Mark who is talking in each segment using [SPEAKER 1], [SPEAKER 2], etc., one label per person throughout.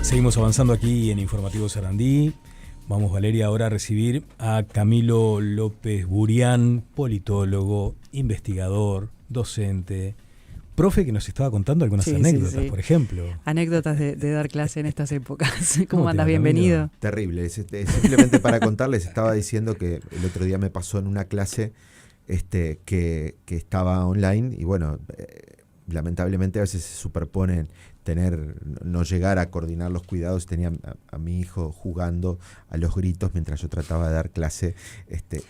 [SPEAKER 1] Seguimos avanzando aquí en Informativo Sarandí. Vamos, Valeria, ahora a recibir a Camilo López Burián, politólogo, investigador, docente, profe que nos estaba contando algunas anécdotas, por ejemplo.
[SPEAKER 2] Anécdotas de dar clase en estas épocas. ¿Cómo andas?
[SPEAKER 1] va,
[SPEAKER 2] Bienvenido.
[SPEAKER 3] Terrible. Simplemente para contarles, estaba diciendo que el otro día me pasó en una clase que estaba online y bueno, lamentablemente a veces se superponen no llegar a coordinar los cuidados. Tenía a mi hijo jugando a los gritos mientras yo trataba de dar clase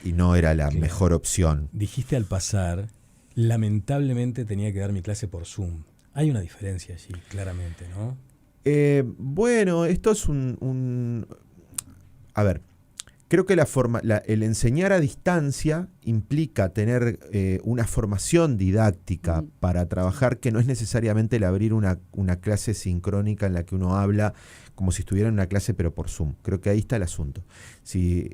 [SPEAKER 3] y no era la mejor opción.
[SPEAKER 1] Dijiste al pasar, lamentablemente tenía que dar mi clase por Zoom. Hay una diferencia allí, claramente, ¿no?
[SPEAKER 3] Bueno, esto es a ver, creo que el enseñar a distancia implica tener una formación didáctica para trabajar, que no es necesariamente el abrir una clase sincrónica en la que uno habla como si estuviera en una clase pero por Zoom. Creo que ahí está el asunto. Si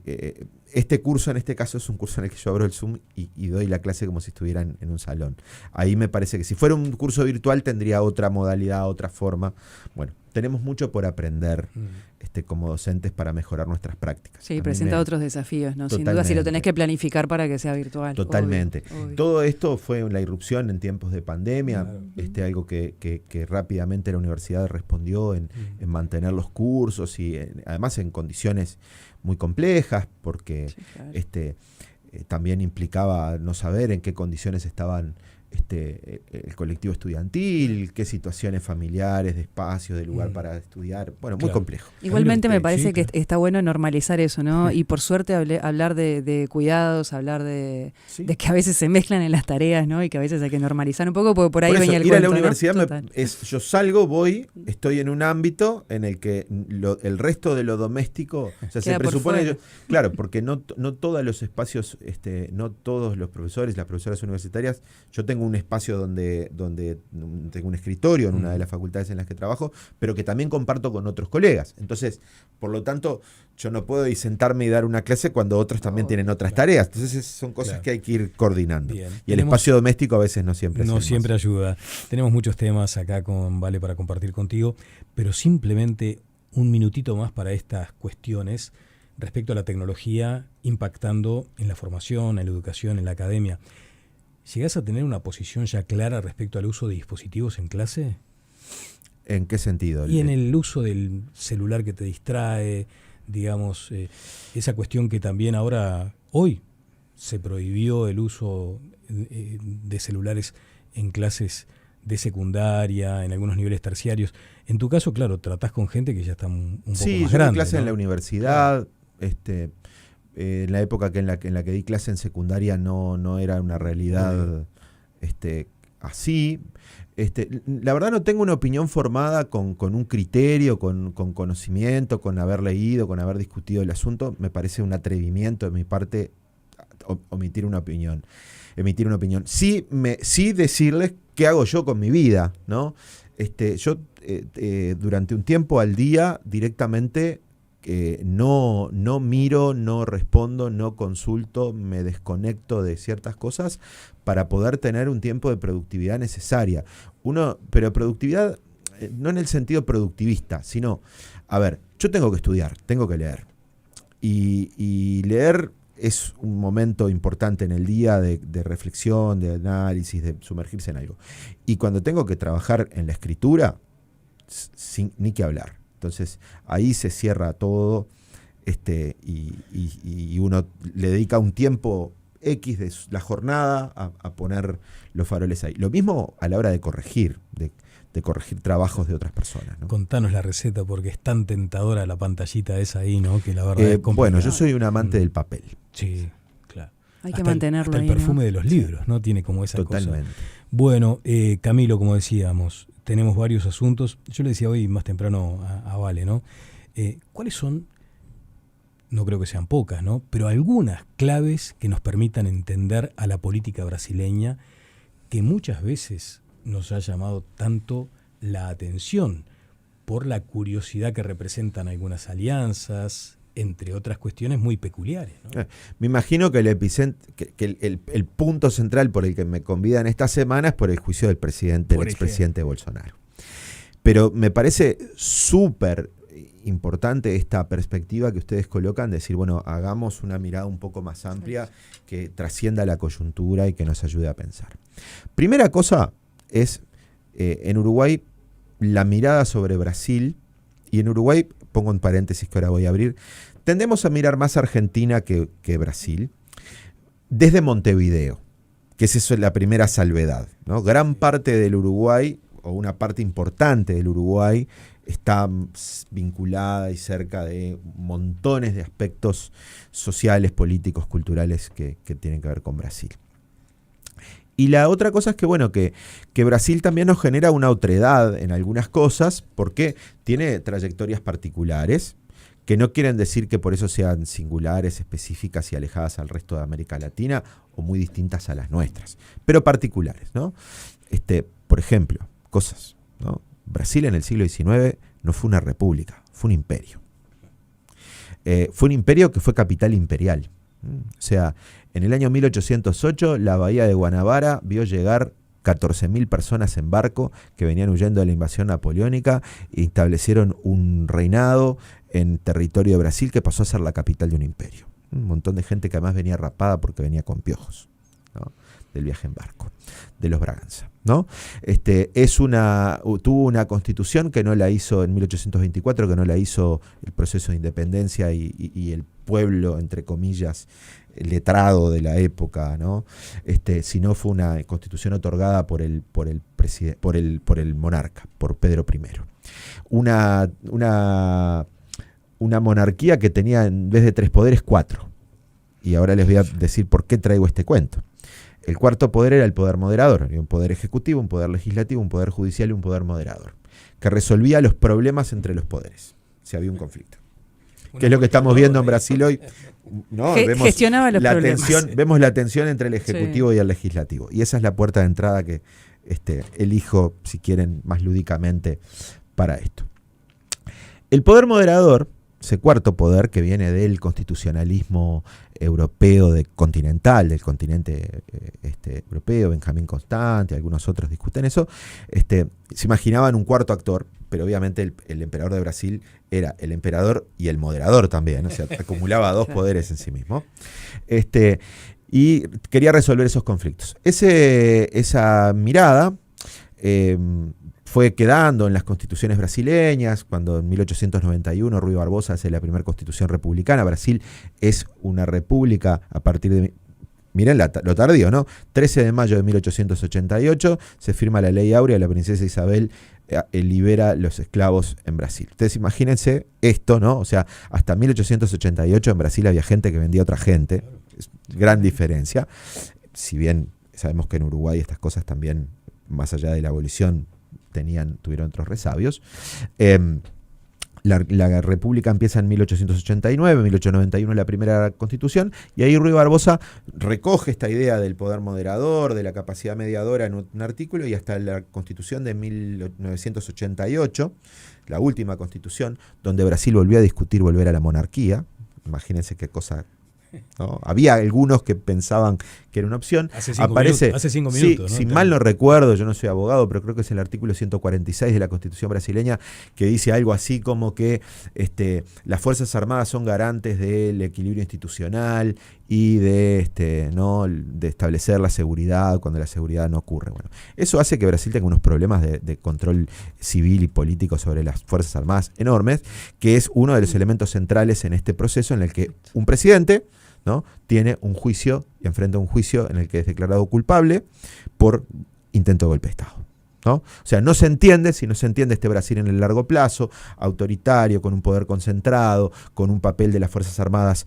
[SPEAKER 3] este curso en este caso es un curso en el que yo abro el Zoom y doy la clase como si estuviera en un salón. Ahí me parece que si fuera un curso virtual tendría otra modalidad, otra forma. Bueno, tenemos mucho por aprender como docentes para mejorar nuestras prácticas.
[SPEAKER 2] Sí, presenta otros desafíos, ¿no? Sin duda, si lo tenés que planificar para que sea virtual.
[SPEAKER 3] Totalmente.
[SPEAKER 2] Obvio.
[SPEAKER 3] Todo esto fue la irrupción en tiempos de pandemia, algo que rápidamente la universidad respondió en mantener los cursos y además en condiciones muy complejas, porque
[SPEAKER 2] sí, claro.
[SPEAKER 3] También implicaba no saber en qué condiciones estaban el colectivo estudiantil, qué situaciones familiares, de espacio, de lugar para estudiar. Bueno, muy complejo.
[SPEAKER 2] Igualmente me parece que está bueno normalizar eso, ¿no? Y por suerte hablar de cuidados, hablar de que a veces se mezclan en las tareas, ¿no? Y que a veces hay que normalizar un poco, porque por ahí
[SPEAKER 3] por eso,
[SPEAKER 2] venía el
[SPEAKER 3] ir
[SPEAKER 2] cuento,
[SPEAKER 3] a la universidad,
[SPEAKER 2] ¿no?
[SPEAKER 3] yo salgo, voy, estoy en un ámbito en el que el resto de lo doméstico, o sea, se presupone, claro, porque no todos los espacios, no todos los profesores, las profesoras universitarias, yo tengo un espacio donde tengo un escritorio en una de las facultades en las que trabajo, pero que también comparto con otros colegas. Entonces, por lo tanto, yo no puedo ir sentarme y dar una clase cuando otros también tienen otras tareas. Entonces, son cosas que hay que ir coordinando.
[SPEAKER 1] Bien.
[SPEAKER 3] Y el espacio doméstico a veces no siempre
[SPEAKER 1] ayuda. Tenemos muchos temas acá con Vale para compartir contigo, pero simplemente un minutito más para estas cuestiones respecto a la tecnología impactando en la formación, en la educación, en la academia. ¿Llegás a tener una posición ya clara respecto al uso de dispositivos en clase?
[SPEAKER 3] ¿En qué sentido?
[SPEAKER 1] Y en el uso del celular que te distrae, digamos, esa cuestión que también hoy se prohibió el uso de celulares en clases de secundaria, en algunos niveles terciarios. En tu caso, claro, tratás con gente que ya está un poco más grande.
[SPEAKER 3] Sí, yo doy clase en la universidad, en la época en la que di clase en secundaria no era una realidad así. La verdad no tengo una opinión formada con un criterio, con conocimiento, con haber leído, con haber discutido el asunto. Me parece un atrevimiento de mi parte emitir una opinión. Sí decirles qué hago yo con mi vida, ¿no? Yo durante un tiempo al día directamente no miro, no respondo, no consulto, me desconecto de ciertas cosas para poder tener un tiempo de productividad necesaria. Pero productividad no en el sentido productivista, sino, a ver, yo tengo que estudiar, tengo que leer. Y leer es un momento importante en el día de reflexión, de análisis, de sumergirse en algo. Y cuando tengo que trabajar en la escritura, ni que hablar. Entonces ahí se cierra todo y uno le dedica un tiempo X de la jornada a poner los faroles ahí. Lo mismo a la hora de corregir trabajos de otras personas, ¿no?
[SPEAKER 1] Contanos la receta porque es tan tentadora la pantallita esa ahí, ¿no? Que la verdad es complicado.
[SPEAKER 3] Bueno, yo soy un amante del papel.
[SPEAKER 1] Sí, claro.
[SPEAKER 2] Hay que mantenerlo
[SPEAKER 1] hasta
[SPEAKER 2] ahí,
[SPEAKER 1] el perfume
[SPEAKER 2] ¿no?
[SPEAKER 1] de los libros, ¿no? Tiene como esa
[SPEAKER 3] Totalmente.
[SPEAKER 1] cosa. Bueno, Camilo, como decíamos, tenemos varios asuntos. Yo le decía hoy más temprano a Vale, ¿no? ¿Cuáles son, no creo que sean pocas, ¿no? Pero algunas claves que nos permitan entender a la política brasileña que muchas veces nos ha llamado tanto la atención por la curiosidad que representan algunas alianzas, entre otras cuestiones muy peculiares, ¿no?
[SPEAKER 3] Me imagino que el punto central por el que me convidan esta semana es por el juicio del expresidente Bolsonaro. Pero me parece súper importante esta perspectiva que ustedes colocan, de decir, bueno, hagamos una mirada un poco más amplia que trascienda la coyuntura y que nos ayude a pensar. Primera cosa es, en Uruguay, la mirada sobre Brasil, y en Uruguay, pongo en paréntesis que ahora voy a abrir, tendemos a mirar más Argentina que Brasil, desde Montevideo, que es eso, la primera salvedad, ¿no? Gran parte del Uruguay, o una parte importante del Uruguay, está vinculada y cerca de montones de aspectos sociales, políticos, culturales que tienen que ver con Brasil. Y la otra cosa es que, bueno, que Brasil también nos genera una otredad en algunas cosas, porque tiene trayectorias particulares, que no quieren decir que por eso sean singulares, específicas y alejadas al resto de América Latina, o muy distintas a las nuestras, pero particulares, ¿no? Por ejemplo, cosas, ¿no? Brasil en el siglo XIX no fue una república, fue un imperio. Fue un imperio que fue capital imperial. O sea, en el año 1808 la bahía de Guanabara vio llegar 14.000 personas en barco que venían huyendo de la invasión napoleónica e establecieron un reinado en territorio de Brasil que pasó a ser la capital de un imperio. Un montón de gente que además venía rapada porque venía con piojos, ¿no? Del viaje en barco, de los Braganza, ¿no? Tuvo una constitución que no la hizo en 1824, que no la hizo el proceso de independencia y el pueblo, entre comillas, letrado de la época, ¿no? Sino fue una constitución otorgada por el monarca, por Pedro I. Una monarquía que tenía, en vez de 3 poderes, 4. Y ahora les voy a decir por qué traigo este cuento. El cuarto poder era el poder moderador. Había un poder ejecutivo, un poder legislativo, un poder judicial y un poder moderador, que resolvía los problemas entre los poderes, si había un conflicto. ¿Qué es lo que estamos viendo en Brasil hoy? ¿No?
[SPEAKER 2] Gestionaba los problemas.
[SPEAKER 3] Vemos la tensión entre el ejecutivo y el legislativo. Y esa es la puerta de entrada que elijo, si quieren, más lúdicamente para esto. El poder moderador, ese cuarto poder que viene del constitucionalismo europeo continental, del continente europeo, Benjamín Constant y algunos otros discuten eso, se imaginaban un cuarto actor, pero obviamente el emperador de Brasil era el emperador y el moderador también, o sea, acumulaba 2 poderes en sí mismo. Y quería resolver esos conflictos. Esa mirada fue quedando en las constituciones brasileñas, cuando en 1891 Rui Barbosa hace la primera constitución republicana. Brasil es una república a partir de... Miren lo tardío, ¿no? 13 de mayo de 1888 se firma la Ley Áurea, la princesa Isabel libera los esclavos en Brasil. Ustedes imagínense esto, ¿no? O sea, hasta 1888 en Brasil había gente que vendía a otra gente. Es gran diferencia. Si bien sabemos que en Uruguay estas cosas también, más allá de la abolición, tuvieron otros resabios. La República empieza en 1889, 1891 la primera constitución, y ahí Rui Barbosa recoge esta idea del poder moderador, de la capacidad mediadora en un artículo, y hasta la constitución de 1988, la última constitución, donde Brasil volvió a discutir volver a la monarquía. Imagínense qué cosa, ¿no? Había algunos que pensaban que era una opción.
[SPEAKER 1] Hace 5 minutos,
[SPEAKER 3] sí,
[SPEAKER 1] ¿no?
[SPEAKER 3] Si mal no recuerdo, yo no soy abogado, pero creo que es el artículo 146 de la Constitución brasileña, que dice algo así como que las Fuerzas Armadas son garantes del equilibrio institucional y de establecer la seguridad cuando la seguridad no ocurre. Bueno, eso hace que Brasil tenga unos problemas de control civil y político sobre las Fuerzas Armadas enormes, que es uno de los elementos centrales en este proceso en el que un presidente, ¿no?, tiene un juicio y enfrenta un juicio en el que es declarado culpable por intento de golpe de Estado, ¿no? O sea, no se entiende este Brasil en el largo plazo, autoritario, con un poder concentrado, con un papel de las Fuerzas Armadas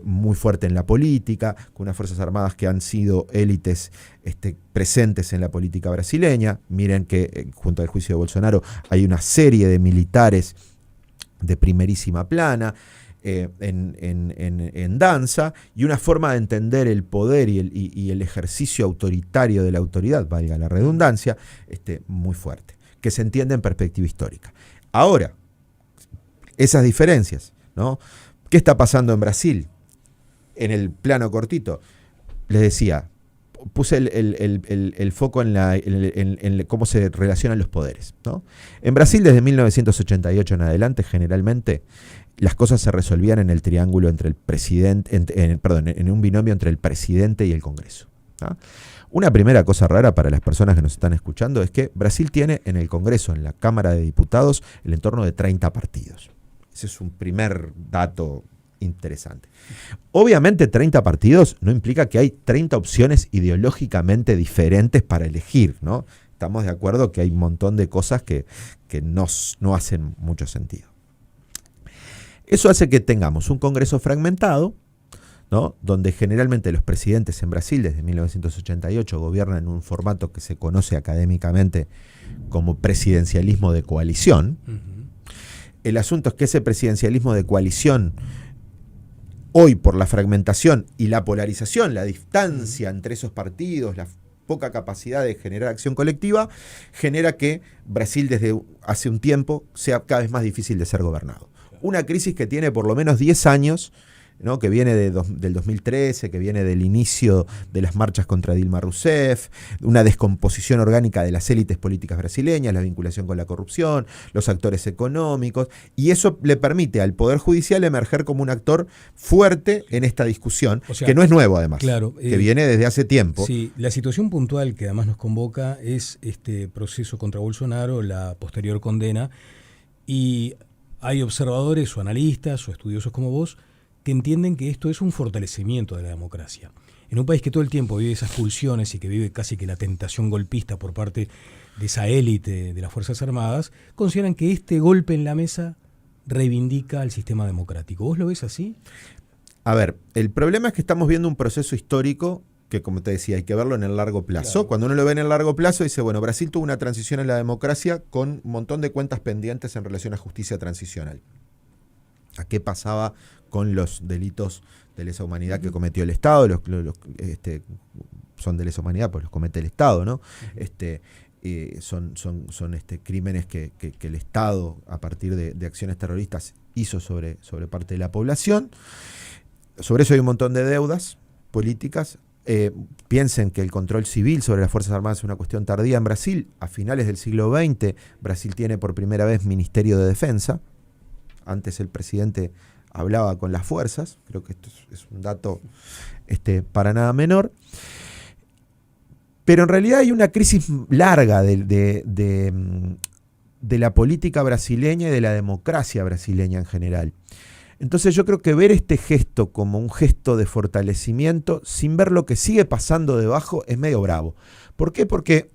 [SPEAKER 3] muy fuerte en la política, con unas Fuerzas Armadas que han sido élites presentes en la política brasileña. Miren que junto al juicio de Bolsonaro hay una serie de militares de primerísima plana en danza, y una forma de entender el poder y el ejercicio autoritario de la autoridad, valga la redundancia, muy fuerte, que se entiende en perspectiva histórica. Ahora, esas diferencias, ¿no? ¿Qué está pasando en Brasil? En el plano cortito, les decía, puse el foco en cómo se relacionan los poderes, ¿no? En Brasil, desde 1988 en adelante, generalmente las cosas se resolvían en el triángulo entre el presidente, en un binomio entre el presidente y el Congreso, ¿no? Una primera cosa rara para las personas que nos están escuchando es que Brasil tiene en el Congreso, en la Cámara de Diputados, el entorno de 30 partidos. Ese es un primer dato interesante. Obviamente 30 partidos no implica que hay 30 opciones ideológicamente diferentes para elegir, ¿no? Estamos de acuerdo que hay un montón de cosas que no hacen mucho sentido. Eso hace que tengamos un Congreso fragmentado, ¿no? Donde generalmente los presidentes en Brasil desde 1988 gobiernan en un formato que se conoce académicamente como presidencialismo de coalición. El asunto es que ese presidencialismo de coalición, hoy por la fragmentación y la polarización, la distancia entre esos partidos, la poca capacidad de generar acción colectiva, genera que Brasil desde hace un tiempo sea cada vez más difícil de ser gobernado. Una crisis que tiene por lo menos 10 años, ¿no? Que viene del 2013, que viene del inicio de las marchas contra Dilma Rousseff, una descomposición orgánica de las élites políticas brasileñas, la vinculación con la corrupción, los actores económicos, y eso le permite al Poder Judicial emerger como un actor fuerte en esta discusión, o sea, que no es nuevo además, claro, que viene desde hace tiempo.
[SPEAKER 1] Sí, la situación puntual que además nos convoca es este proceso contra Bolsonaro, la posterior condena, y hay observadores o analistas o estudiosos como vos que entienden que esto es un fortalecimiento de la democracia. En un país que todo el tiempo vive esas pulsiones y que vive casi que la tentación golpista por parte de esa élite de las Fuerzas Armadas, consideran que este golpe en la mesa reivindica al sistema democrático. ¿Vos lo ves así?
[SPEAKER 3] A ver, el problema es que estamos viendo un proceso histórico que, como te decía, hay que verlo en el largo plazo. Claro. Cuando uno lo ve en el largo plazo, dice, bueno, Brasil tuvo una transición en la democracia con un montón de cuentas pendientes en relación a justicia transicional. ¿A qué pasaba con los delitos de lesa humanidad que cometió el Estado? Son de lesa humanidad, pues los comete el Estado, ¿no? Son crímenes que el Estado, a partir de acciones terroristas, hizo sobre parte de la población. Sobre eso hay un montón de deudas políticas. Piensen que el control civil sobre las Fuerzas Armadas es una cuestión tardía en Brasil. A finales del siglo XX, Brasil tiene por primera vez Ministerio de Defensa. Antes el presidente hablaba con las fuerzas. Creo que esto es un dato para nada menor. Pero en realidad hay una crisis larga de la política brasileña y de la democracia brasileña en general. Entonces yo creo que ver este gesto como un gesto de fortalecimiento, sin ver lo que sigue pasando debajo, es medio bravo. ¿Por qué? Porque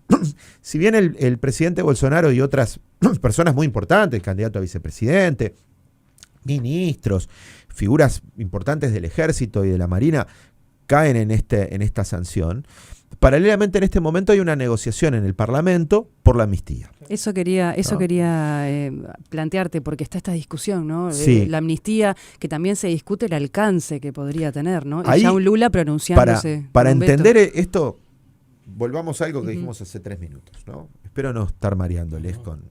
[SPEAKER 3] si bien el presidente Bolsonaro y otras personas muy importantes, candidato a vicepresidente, ministros, figuras importantes del ejército y de la marina, caen en esta sanción, paralelamente en este momento hay una negociación en el Parlamento por la amnistía.
[SPEAKER 2] Eso quería plantearte, porque está esta discusión, ¿no?
[SPEAKER 3] Sí.
[SPEAKER 2] La amnistía, que también se discute el alcance que podría tener, ¿no? Y ya un Lula pronunciándose.
[SPEAKER 3] Para entender esto, volvamos a algo que dijimos hace 3 minutos, ¿no? Espero no estar mareándoles con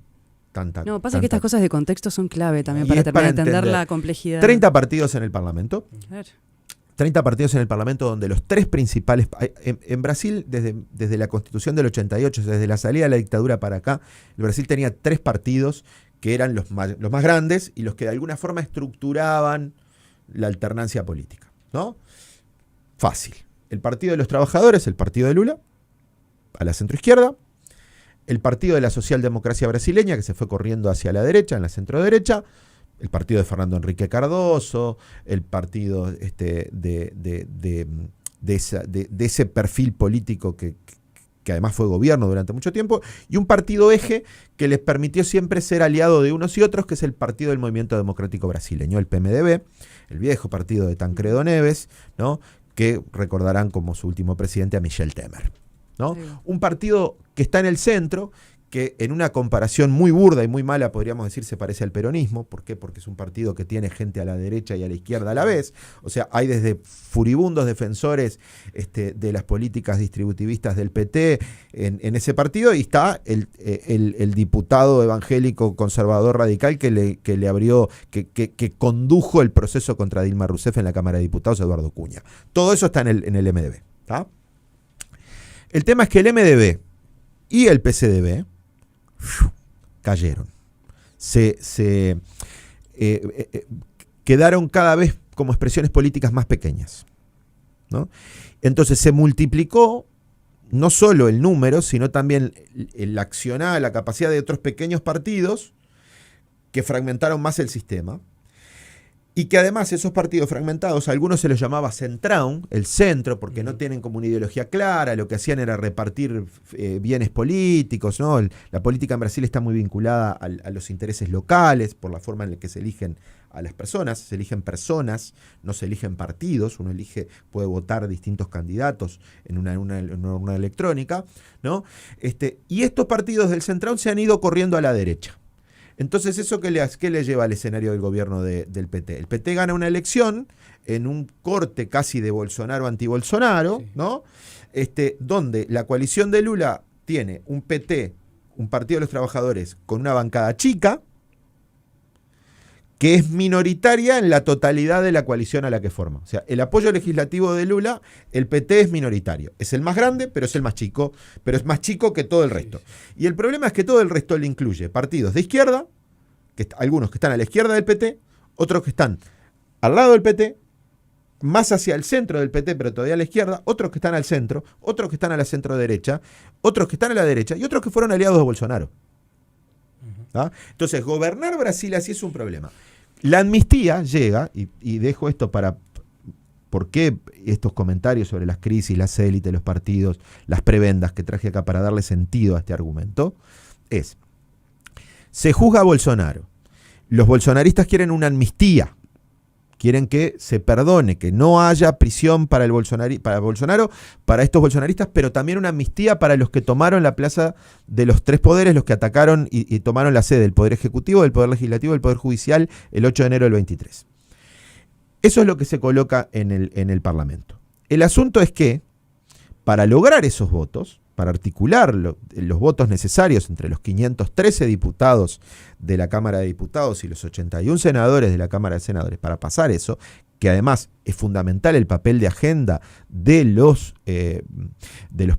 [SPEAKER 3] tanta...
[SPEAKER 2] No, pasa que estas cosas de contexto son clave también para terminar de entender la complejidad.
[SPEAKER 3] 30 partidos en el Parlamento.
[SPEAKER 2] Claro.
[SPEAKER 3] 30 partidos en el Parlamento, donde los 3 principales... En Brasil, desde la Constitución del 88, desde la salida de la dictadura para acá, el Brasil tenía 3 partidos que eran los más grandes y los que de alguna forma estructuraban la alternancia política, ¿no? Fácil. El Partido de los Trabajadores, el partido de Lula, a la centroizquierda. El Partido de la Socialdemocracia Brasileña, que se fue corriendo hacia la derecha, en la centroderecha. El partido de Fernando Henrique Cardoso, el partido de ese perfil político que además fue gobierno durante mucho tiempo, y un partido eje que les permitió siempre ser aliado de unos y otros, que es el Partido del Movimiento Democrático Brasileño, el PMDB, el viejo partido de Tancredo Neves, ¿no? Que recordarán como su último presidente a Michel Temer, ¿no? Sí. Un partido que está en el centro, que en una comparación muy burda y muy mala, podríamos decir, se parece al peronismo. ¿Por qué? Porque es un partido que tiene gente a la derecha y a la izquierda a la vez. O sea, hay desde furibundos defensores de las políticas distributivistas del PT en ese partido, y está el diputado evangélico conservador radical que condujo el proceso contra Dilma Rousseff en la Cámara de Diputados, Eduardo Cunha. Todo eso está en el MDB, ¿tá? El tema es que el MDB y el PCDB cayeron. Quedaron cada vez como expresiones políticas más pequeñas, ¿no? Entonces se multiplicó no solo el número, sino también el accionar, la capacidad de otros pequeños partidos que fragmentaron más el sistema. Y que además esos partidos fragmentados, a algunos se los llamaba centrão, el centro, porque no tienen como una ideología clara, lo que hacían era repartir bienes políticos, ¿no? La política en Brasil está muy vinculada a los intereses locales, por la forma en la que se eligen a las personas, se eligen personas, no se eligen partidos, uno puede votar distintos candidatos en una urna electrónica, ¿no? Y estos partidos del centrão se han ido corriendo a la derecha. Entonces, ¿eso qué le lleva al escenario del gobierno del PT? El PT gana una elección en un corte casi de Bolsonaro anti-Bolsonaro, sí, ¿no? Donde la coalición de Lula tiene un PT, un Partido de los Trabajadores, con una bancada chica, que es minoritaria en la totalidad de la coalición a la que forma. O sea, el apoyo legislativo de Lula, el PT es minoritario. Es el más grande, pero es el más chico, pero es más chico que todo el resto. Y el problema es que todo el resto le incluye partidos de izquierda, algunos que están a la izquierda del PT, otros que están al lado del PT, más hacia el centro del PT, pero todavía a la izquierda, otros que están al centro, otros que están a la centro-derecha, otros que están a la derecha y otros que fueron aliados de Bolsonaro. ¿Ah? Entonces, gobernar Brasil así es un problema. La amnistía llega, y dejo esto ¿por qué estos comentarios sobre las crisis, las élites, los partidos, las prebendas que traje acá para darle sentido a este argumento? Se juzga a Bolsonaro. Los bolsonaristas quieren una amnistía. Quieren que se perdone, que no haya prisión para Bolsonaro, para estos bolsonaristas, pero también una amnistía para los que tomaron la plaza de los tres poderes, los que atacaron y tomaron la sede del Poder Ejecutivo, del Poder Legislativo, del Poder Judicial el 8 de enero del 23. Eso es lo que se coloca en el Parlamento. El asunto es que, para lograr esos votos, para articular los votos necesarios entre los 513 diputados de la Cámara de Diputados y los 81 senadores de la Cámara de Senadores, para pasar eso, que además es fundamental el papel de agenda de los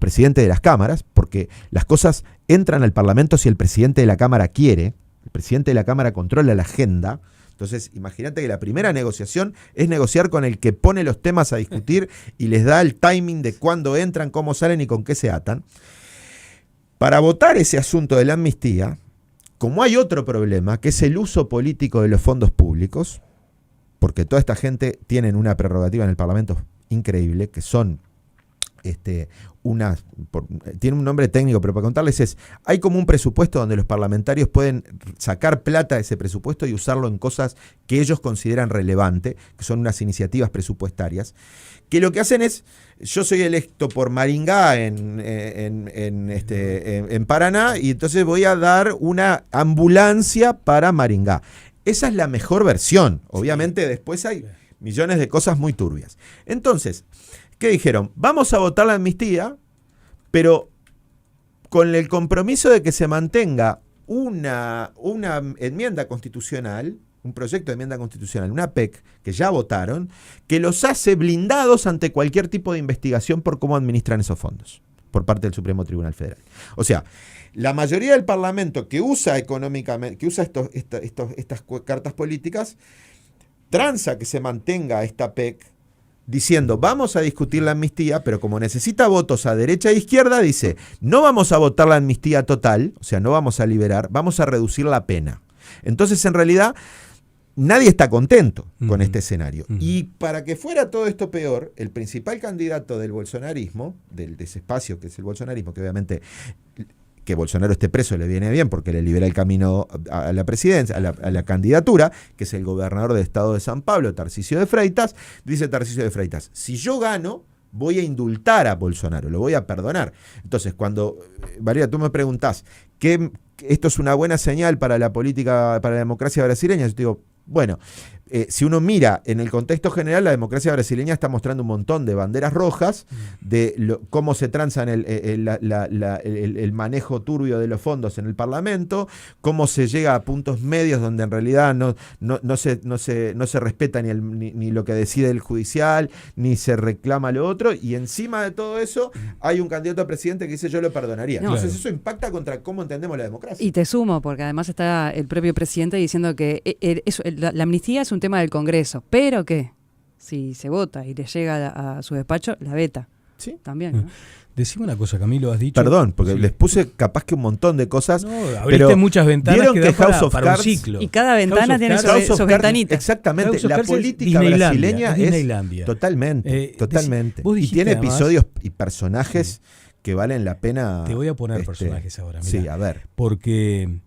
[SPEAKER 3] presidentes de las cámaras, porque las cosas entran al Parlamento si el presidente de la Cámara quiere, el presidente de la Cámara controla la agenda. Entonces, imagínate que la primera negociación es negociar con el que pone los temas a discutir y les da el timing de cuándo entran, cómo salen y con qué se atan. Para votar ese asunto de la amnistía, como hay otro problema, que es el uso político de los fondos públicos, porque toda esta gente tienen una prerrogativa en el Parlamento increíble, que son tiene un nombre técnico, pero para contarles hay como un presupuesto donde los parlamentarios pueden sacar plata de ese presupuesto y usarlo en cosas que ellos consideran relevante, que son unas iniciativas presupuestarias, que lo que hacen es, yo soy electo por Maringá en Paraná, y entonces voy a dar una ambulancia para Maringá. Esa es la mejor versión. Obviamente después hay millones de cosas muy turbias. Entonces, ¿qué dijeron? Vamos a votar la amnistía, pero con el compromiso de que se mantenga una enmienda constitucional, un proyecto de enmienda constitucional, una PEC, que ya votaron, que los hace blindados ante cualquier tipo de investigación por cómo administran esos fondos, por parte del Supremo Tribunal Federal. O sea, la mayoría del Parlamento que usa económicamente, que usa estas cartas políticas, transa que se mantenga esta PEC, diciendo, vamos a discutir la amnistía, pero como necesita votos a derecha e izquierda, dice, no vamos a votar la amnistía total, o sea, no vamos a liberar, vamos a reducir la pena. Entonces, en realidad, nadie está contento con este escenario. Y para que fuera todo esto peor, el principal candidato del bolsonarismo, de ese espacio que es el bolsonarismo, que obviamente que Bolsonaro esté preso le viene bien porque le libera el camino a la presidencia, a la candidatura, que es el gobernador del estado de San Pablo, Tarcisio de Freitas. Dice Tarcisio de Freitas, si yo gano, voy a indultar a Bolsonaro, lo voy a perdonar. Entonces, cuando, Valeria, tú me preguntás, ¿esto es una buena señal para la política, para la democracia brasileña? Yo te digo, Bueno, si uno mira en el contexto general, la democracia brasileña está mostrando un montón de banderas rojas, de cómo se transan el manejo turbio de los fondos en el Parlamento, cómo se llega a puntos medios donde en realidad no se respeta ni lo que decide el judicial, ni se reclama lo otro, y encima de todo eso hay un candidato a presidente que dice yo lo perdonaría.
[SPEAKER 2] No,
[SPEAKER 3] Entonces eso impacta contra cómo entendemos la democracia.
[SPEAKER 2] Y te sumo, porque además está el propio presidente diciendo que la amnistía es un tema del Congreso, pero que si se vota y le llega a su despacho, la veta.
[SPEAKER 3] Sí.
[SPEAKER 2] También, ¿no?
[SPEAKER 1] Decime una cosa, Camilo, has dicho...
[SPEAKER 3] Perdón, porque les puse capaz que un montón de cosas.
[SPEAKER 1] No, abriste muchas ventanas que dan
[SPEAKER 3] House of
[SPEAKER 1] para
[SPEAKER 3] Cards,
[SPEAKER 1] un ciclo.
[SPEAKER 2] Y cada ventana tiene sus ventanitas.
[SPEAKER 3] Exactamente, la política brasileña es totalmente. Y tiene además, episodios y personajes que valen la pena.
[SPEAKER 1] Te voy a poner personajes ahora. Mirá,
[SPEAKER 3] sí, a ver.
[SPEAKER 1] Porque...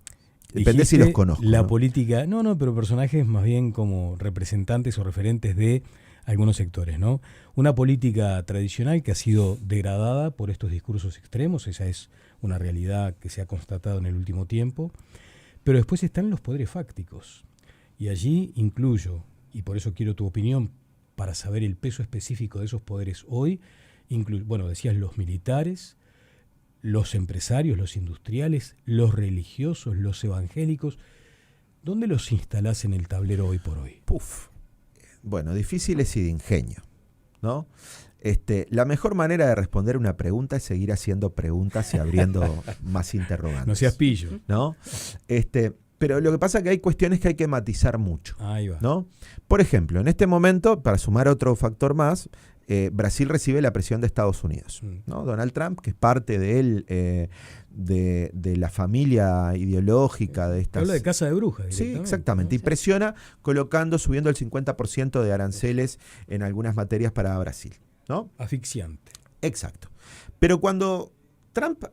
[SPEAKER 3] Depende si los conozco.
[SPEAKER 1] La política, pero personajes más bien como representantes o referentes de algunos sectores, ¿no? Una política tradicional que ha sido degradada por estos discursos extremos, esa es una realidad que se ha constatado en el último tiempo, pero después están los poderes fácticos, y allí incluyo, y por eso quiero tu opinión, para saber el peso específico de esos poderes hoy, decías los militares, los empresarios, los industriales, los religiosos, los evangélicos. ¿Dónde los instalás en el tablero hoy por hoy?
[SPEAKER 3] Bueno, difíciles y de ingenio, ¿no? La mejor manera de responder una pregunta es seguir haciendo preguntas y abriendo más interrogantes.
[SPEAKER 1] No seas pillo.
[SPEAKER 3] ¿No? Pero lo que pasa es que hay cuestiones que hay que matizar mucho.
[SPEAKER 1] Ahí va.
[SPEAKER 3] ¿No? Por ejemplo, en este momento, para sumar otro factor más, Brasil recibe la presión de Estados Unidos, ¿no? Donald Trump, que es parte de él, de la familia ideológica de estas...
[SPEAKER 1] Habla de casa de brujas.
[SPEAKER 3] Sí, exactamente. ¿No? Y presiona subiendo el 50% de aranceles en algunas materias para Brasil, ¿no?
[SPEAKER 1] Asfixiante.
[SPEAKER 3] Exacto. Pero cuando Trump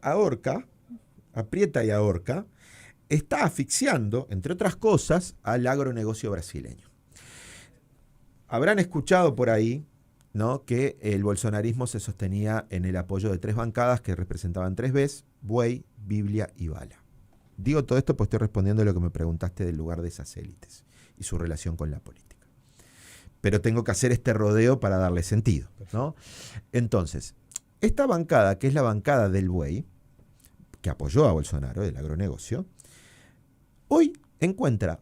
[SPEAKER 3] aprieta y ahorca, está asfixiando, entre otras cosas, al agronegocio brasileño. Habrán escuchado por ahí, ¿no?, que el bolsonarismo se sostenía en el apoyo de tres bancadas que representaban 3 Bs, Buey, Biblia y Bala. Digo todo esto porque estoy respondiendo a lo que me preguntaste del lugar de esas élites y su relación con la política. Pero tengo que hacer este rodeo para darle sentido, ¿no? Entonces, esta bancada, que es la bancada del Buey, que apoyó a Bolsonaro, del agronegocio, hoy encuentra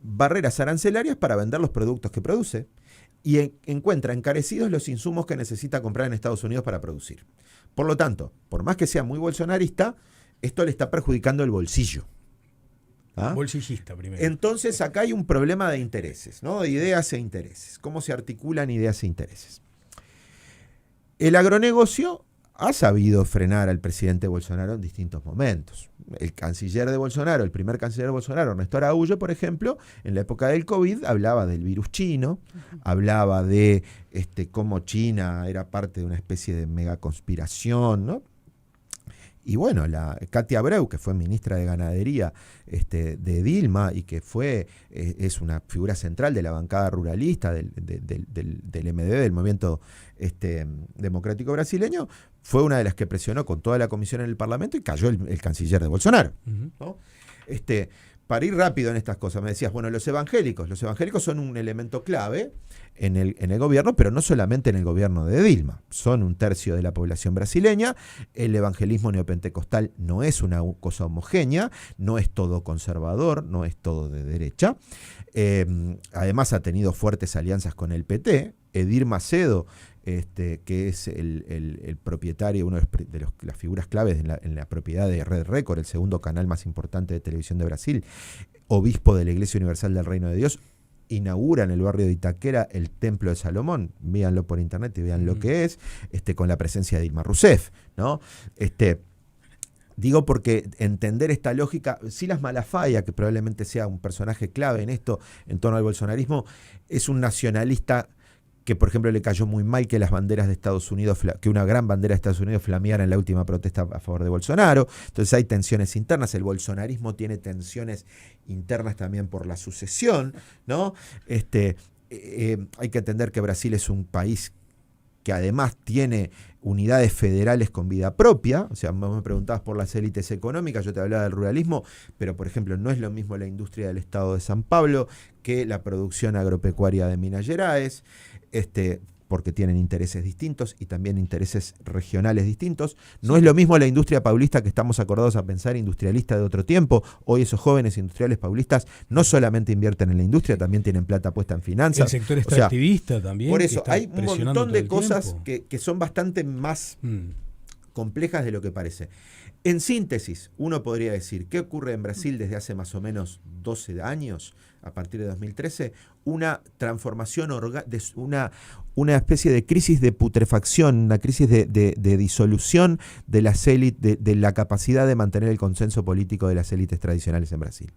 [SPEAKER 3] barreras arancelarias para vender los productos que produce y encuentra encarecidos los insumos que necesita comprar en Estados Unidos para producir. Por lo tanto, por más que sea muy bolsonarista, esto le está perjudicando el bolsillo. ¿Ah?
[SPEAKER 1] Bolsillista primero.
[SPEAKER 3] Entonces acá hay un problema de intereses, ¿no? De ideas e intereses. ¿Cómo se articulan ideas e intereses? El agronegocio ha sabido frenar al presidente Bolsonaro en distintos momentos. El canciller de Bolsonaro, el primer canciller de Bolsonaro, Ernesto Araújo, por ejemplo, en la época del COVID hablaba del virus chino, hablaba de cómo China era parte de una especie de mega conspiración, ¿no? Y bueno, Katia Abreu, que fue ministra de Ganadería de Dilma y que es una figura central de la bancada ruralista del MDB, del Movimiento Democrático Brasileño, fue una de las que presionó con toda la comisión en el Parlamento y cayó el canciller de Bolsonaro, ¿no? Para ir rápido en estas cosas, me decías, bueno, los evangélicos son un elemento clave en el gobierno, pero no solamente en el gobierno de Dilma, son 1/3 de la población brasileña, el evangelismo neopentecostal no es una cosa homogénea, no es todo conservador, no es todo de derecha, además ha tenido fuertes alianzas con el PT, Edir Macedo, que es el propietario, una de las figuras claves en la propiedad de Red Record, el segundo canal más importante de televisión de Brasil, obispo de la Iglesia Universal del Reino de Dios, inaugura en el barrio de Itaquera el Templo de Salomón, véanlo por internet y vean lo que es, con la presencia de Dilma Rousseff, ¿no? Digo porque entender esta lógica, Silas Malafaia, que probablemente sea un personaje clave en esto, en torno al bolsonarismo, es un nacionalista que por ejemplo le cayó muy mal que las banderas de Estados Unidos, que una gran bandera de Estados Unidos flameara en la última protesta a favor de Bolsonaro. Entonces hay tensiones internas, el bolsonarismo tiene tensiones internas también por la sucesión, ¿no? Hay que entender que Brasil es un país que además tiene unidades federales con vida propia. O sea, vos me preguntabas por las élites económicas, yo te hablaba del ruralismo, pero por ejemplo no es lo mismo la industria del estado de San Pablo que la producción agropecuaria de Minas Gerais, porque tienen intereses distintos y también intereses regionales distintos. No es lo mismo la industria paulista que estamos acordados a pensar industrialista de otro tiempo. Hoy esos jóvenes industriales paulistas no solamente invierten en la industria, también tienen plata puesta en finanzas.
[SPEAKER 1] El sector extractivista también.
[SPEAKER 3] Por eso hay un montón de cosas que son bastante más complejas de lo que parece. En síntesis, uno podría decir, ¿qué ocurre en Brasil desde hace más o menos 12 años, a partir de 2013? Una transformación, una especie de crisis de putrefacción, una crisis de disolución de las élites, de la capacidad de mantener el consenso político de las élites tradicionales en Brasil.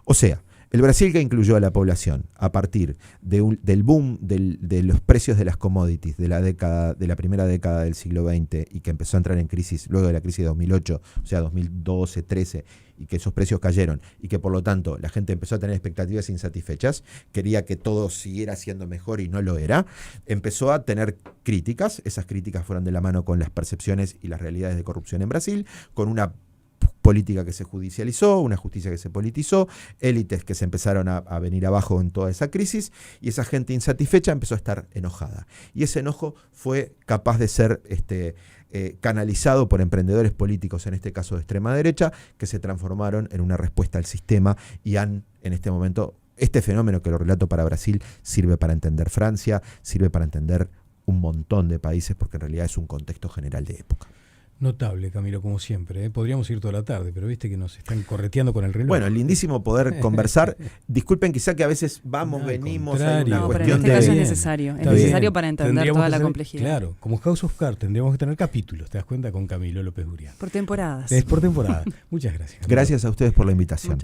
[SPEAKER 3] O sea, el Brasil que incluyó a la población a partir del boom de los precios de las commodities de la primera década del siglo XX y que empezó a entrar en crisis luego de la crisis de 2008, o sea, 2012, 13, y que esos precios cayeron y que por lo tanto la gente empezó a tener expectativas insatisfechas, quería que todo siguiera siendo mejor y no lo era, empezó a tener críticas. Esas críticas fueron de la mano con las percepciones y las realidades de corrupción en Brasil, con una política que se judicializó, una justicia que se politizó, élites que se empezaron a venir abajo en toda esa crisis, y esa gente insatisfecha empezó a estar enojada. Y ese enojo fue capaz de ser canalizado por emprendedores políticos, en este caso de extrema derecha, que se transformaron en una respuesta al sistema y han, en este momento, este fenómeno que lo relato para Brasil, sirve para entender Francia, sirve para entender un montón de países, porque en realidad es un contexto general de época.
[SPEAKER 1] Notable, Camilo, como siempre, ¿eh? Podríamos ir toda la tarde, pero viste que nos están correteando con el reloj.
[SPEAKER 3] Bueno, lindísimo poder conversar. Disculpen quizá que a veces venimos, hay una
[SPEAKER 2] no, pero
[SPEAKER 3] cuestión
[SPEAKER 2] en este caso es necesario. Es necesario para entender toda la complejidad.
[SPEAKER 1] Claro, como House of Cards tendríamos que tener capítulos, ¿te das cuenta? Con Camilo López Gurián.
[SPEAKER 2] Por temporadas.
[SPEAKER 1] Es por temporada. Muchas gracias.
[SPEAKER 3] Gracias a ustedes por la invitación.